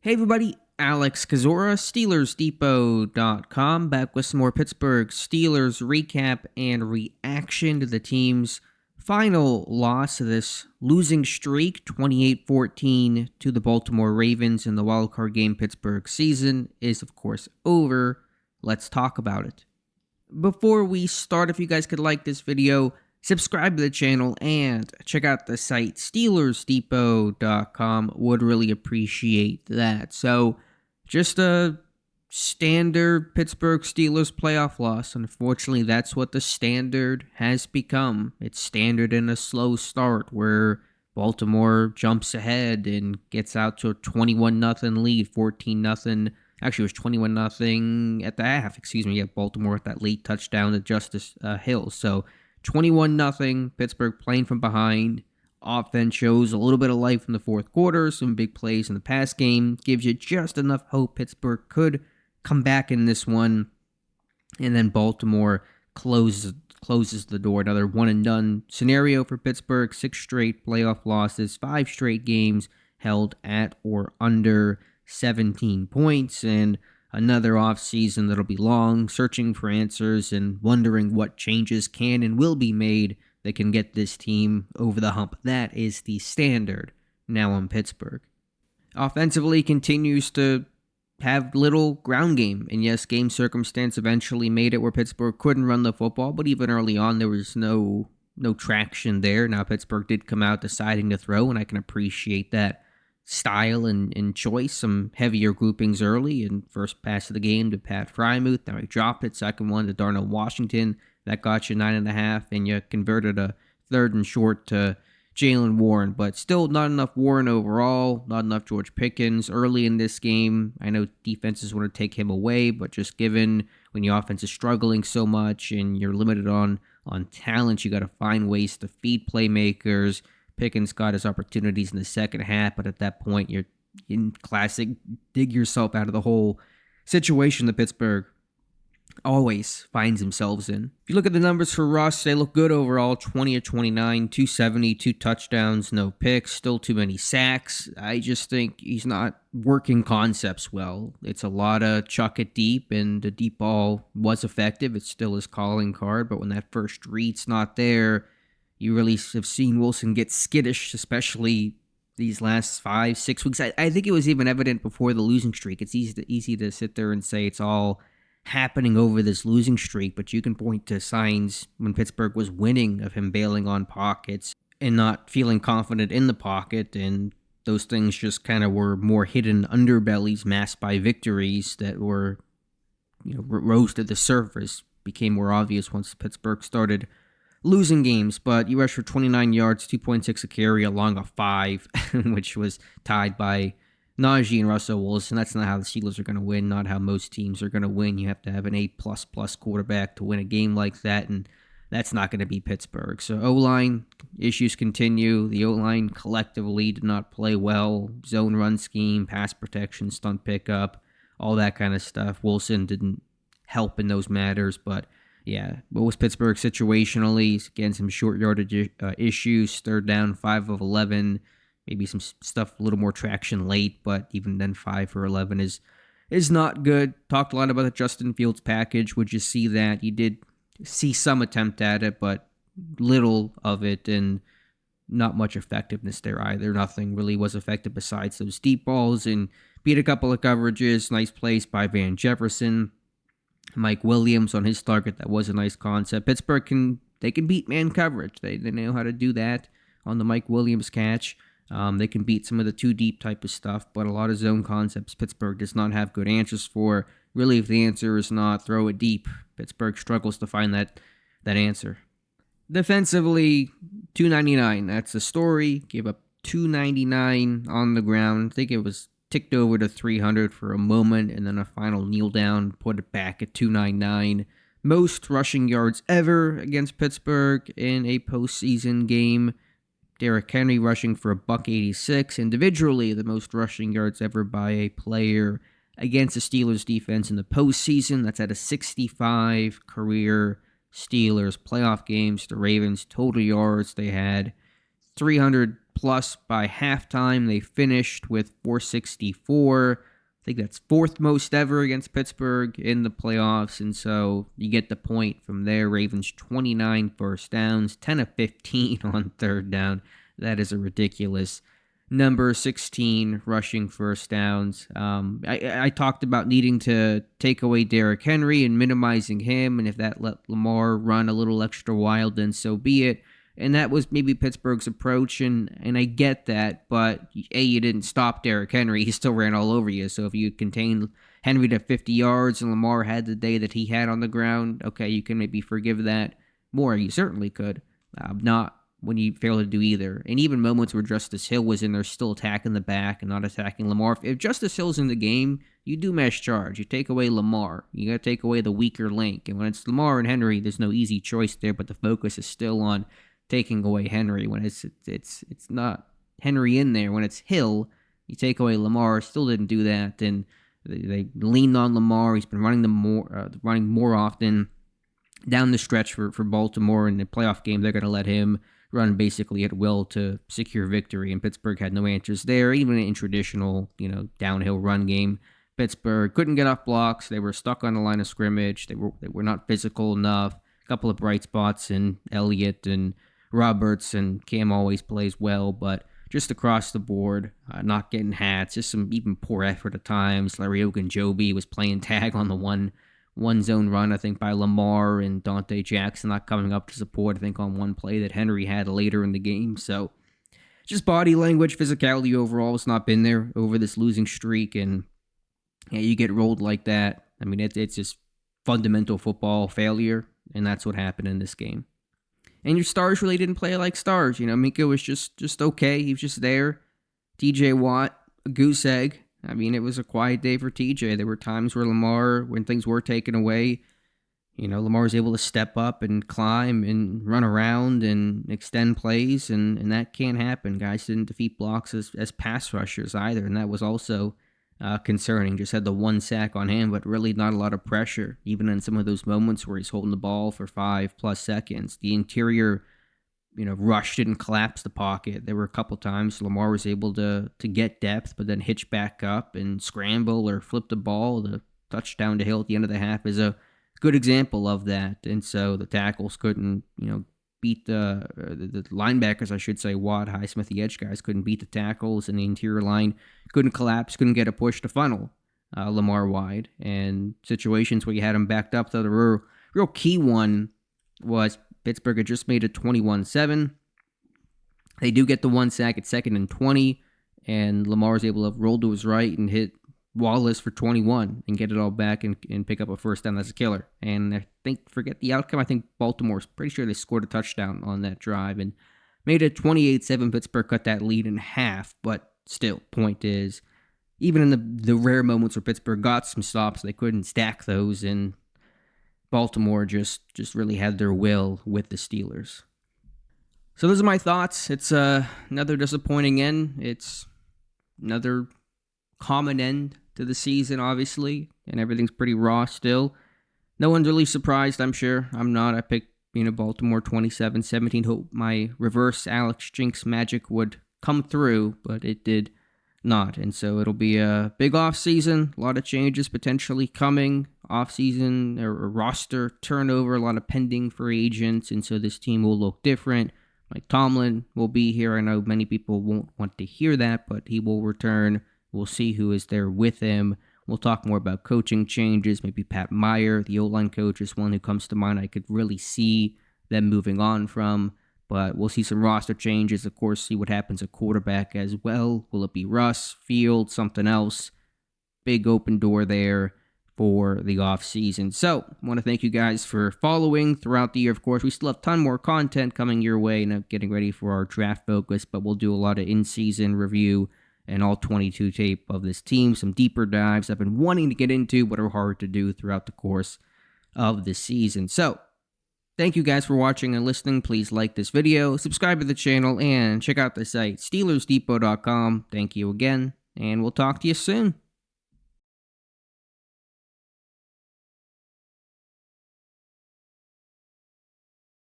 Hey everybody, Alex Kazora, SteelersDepot.com, back with some more Pittsburgh Steelers recap and reaction to the team's final loss of this losing streak, 28-14 to the Baltimore Ravens in the wildcard game. Pittsburgh season is, of course, over. Let's talk about it. Before we start, if you guys could like this video, subscribe to the channel, and check out the site SteelersDepot.com. Would really appreciate that. So, just a standard Pittsburgh Steelers playoff loss. Unfortunately, that's what the standard has become. It's standard in a slow start where Baltimore jumps ahead and gets out to a 21-0 lead, 14-0. Actually, it was 21-0 at the half. Baltimore with that late touchdown to Justice Hill. So, 21-0, Pittsburgh playing from behind. Offense shows a little bit of life in the fourth quarter. Some big plays in the pass game. Gives you just enough hope Pittsburgh could come back in this one. And then Baltimore closes the door. Another one-and-done scenario for Pittsburgh. 6 straight playoff losses. 5 straight games held at or under 17 points. And another offseason that'll be long, searching for answers and wondering what changes can and will be made that can get this team over the hump. That is the standard now on Pittsburgh. Offensively continues to have little ground game. And yes, game circumstance eventually made it where Pittsburgh couldn't run the football, but even early on there was no traction there. Now Pittsburgh did come out deciding to throw, and I can appreciate that style and choice. Some heavier groupings early, and first pass of the game to Pat Frymouth. Now he dropped it. Second one to Darnell Washington. That got you 9.5, and you converted a 3rd and short to Jaylen Warren. But still not enough Warren overall. Not enough George Pickens early in this game. I know defenses want to take him away, but just given when your offense is struggling so much and you're limited on talent, you got to find ways to feed playmakers. Pickens got his opportunities in the second half, but at that point, you're in classic dig yourself out of the whole situation that Pittsburgh always finds themselves in. If you look at the numbers for Russ, they look good overall. 20 of 29, 270, 2 touchdowns, no picks, still too many sacks. I just think he's not working concepts well. It's a lot of chuck it deep, and the deep ball was effective. It's still his calling card, but when that first read's not there, you really have seen Wilson get skittish, especially these last 5-6 weeks. I think it was even evident before the losing streak. It's easy to sit there and say it's all happening over this losing streak, but you can point to signs when Pittsburgh was winning of him bailing on pockets and not feeling confident in the pocket, and those things just kind of were more hidden underbellies masked by victories that were, rose to the surface, became more obvious once Pittsburgh started losing games. But you rushed for 29 yards, 2.6 a carry, along a 5, which was tied by Najee and Russell Wilson. That's not how the Steelers are going to win, not how most teams are going to win. You have to have an A++ quarterback to win a game like that, and that's not going to be Pittsburgh. So O-line issues continue. The O-line collectively did not play well. Zone run scheme, pass protection, stunt pickup, all that kind of stuff. Wilson didn't help in those matters, but yeah, what was Pittsburgh situationally? Again, some short yardage issues. 3rd down, 5 of 11. Maybe some stuff, a little more traction late, but even then 5 for 11 is not good. Talked a lot about the Justin Fields package. Would you see that? You did see some attempt at it, but little of it, and not much effectiveness there either. Nothing really was effective besides those deep balls, and beat a couple of coverages. Nice plays by Van Jefferson. Mike Williams on his target, that was a nice concept. Pittsburgh can beat man coverage. They know how to do that on the Mike Williams catch. They can beat some of the too deep type of stuff, but a lot of zone concepts Pittsburgh does not have good answers for. Really, if the answer is not throw it deep, Pittsburgh struggles to find that answer. Defensively, 299. That's the story. Gave up 299 on the ground. I think it was ticked over to 300 for a moment, and then a final kneel down, put it back at 299. Most rushing yards ever against Pittsburgh in a postseason game. Derrick Henry rushing for $186. Individually, the most rushing yards ever by a player against the Steelers defense in the postseason. That's at a 65 career Steelers playoff games. The Ravens total yards, they had 300 plus by halftime. They finished with 464. I think that's fourth most ever against Pittsburgh in the playoffs, and so you get the point from there. Ravens 29 first downs, 10 of 15 on third down. That is a ridiculous number. 16 rushing first downs. I talked about needing to take away Derrick Henry and minimizing him, and if that let Lamar run a little extra wild, then so be it. And that was maybe Pittsburgh's approach, and I get that, but you didn't stop Derrick Henry. He still ran all over you. So if you contained Henry to 50 yards and Lamar had the day that he had on the ground, okay, you can maybe forgive that more. You certainly could. Not when you fail to do either. And even moments where Justice Hill was in there still attacking the back and not attacking Lamar. If Justice Hill's in the game, you do mesh charge. You take away Lamar. You got to take away the weaker link. And when it's Lamar and Henry, there's no easy choice there, but the focus is still on taking away Henry. When it's not Henry in there, when it's Hill, you take away Lamar. Still didn't do that, and they leaned on Lamar. He's been running more often down the stretch for Baltimore. In the playoff game, they're going to let him run basically at will to secure victory, and Pittsburgh had no answers there. Even in traditional, downhill run game, Pittsburgh couldn't get off blocks. They were stuck on the line of scrimmage. They were not physical enough. A couple of bright spots in Elliott and Roberts, and Cam always plays well, but just across the board, not getting hats, just some even poor effort at times. Larry Ogunjobi was playing tag on the one zone run, I think, by Lamar, and Dante Jackson not coming up to support, I think, on one play that Henry had later in the game. So just body language, physicality overall has not been there over this losing streak, and you get rolled like that. I mean, it's just fundamental football failure, and that's what happened in this game. And your stars really didn't play like stars. Minka was just okay. He was just there. TJ Watt, a goose egg. I mean, it was a quiet day for TJ. There were times where Lamar, when things were taken away, Lamar was able to step up and climb and run around and extend plays, and that can't happen. Guys didn't defeat blocks as pass rushers either, and that was also concerning. Just had the one sack on him, but really not a lot of pressure, even in some of those moments where he's holding the ball for 5+ seconds. The interior, rush didn't collapse the pocket. There were a couple times Lamar was able to get depth, but then hitch back up and scramble or flip the ball. The touchdown to Hill at the end of the half is a good example of that. And so the tackles couldn't, beat the linebackers, I should say, Watt, Highsmith, the edge guys couldn't beat the tackles, and the interior line couldn't collapse, couldn't get a push to funnel Lamar wide. And situations where you had him backed up, though, the real key one was Pittsburgh had just made it 21-7. They do get the one sack at 2nd and 20, and Lamar was able to roll to his right and hit Wallace for 21 and get it all back and pick up a first down. That's a killer. And I think, forget the outcome, I think Baltimore's pretty sure they scored a touchdown on that drive and made it 28-7. Pittsburgh cut that lead in half, but still, point is, even in the rare moments where Pittsburgh got some stops, they couldn't stack those, and Baltimore just really had their will with the Steelers. So those are my thoughts. It's another disappointing end. It's another common end to the season, obviously, and everything's pretty raw still. No one's really surprised, I'm sure. I'm not. I picked Baltimore 27-17. Hope my reverse Alex Jinx magic would come through, but it did not. And so it'll be a big offseason, a lot of changes potentially coming. Offseason or roster turnover, a lot of pending free agents, and so this team will look different. Mike Tomlin will be here. I know many people won't want to hear that, but he will return. We'll see who is there with him. We'll talk more about coaching changes. Maybe Pat Meyer, the O-line coach, is one who comes to mind. I could really see them moving on from. But we'll see some roster changes. Of course, see what happens at quarterback as well. Will it be Russ, Field, something else? Big open door there for the offseason. So, I want to thank you guys for following throughout the year. Of course, we still have a ton more content coming your way and getting ready for our draft focus, but we'll do a lot of in-season review and all 22 tape of this team, some deeper dives I've been wanting to get into, but are hard to do throughout the course of the season. So, thank you guys for watching and listening. Please like this video, subscribe to the channel, and check out the site, SteelersDepot.com. Thank you again, and we'll talk to you soon.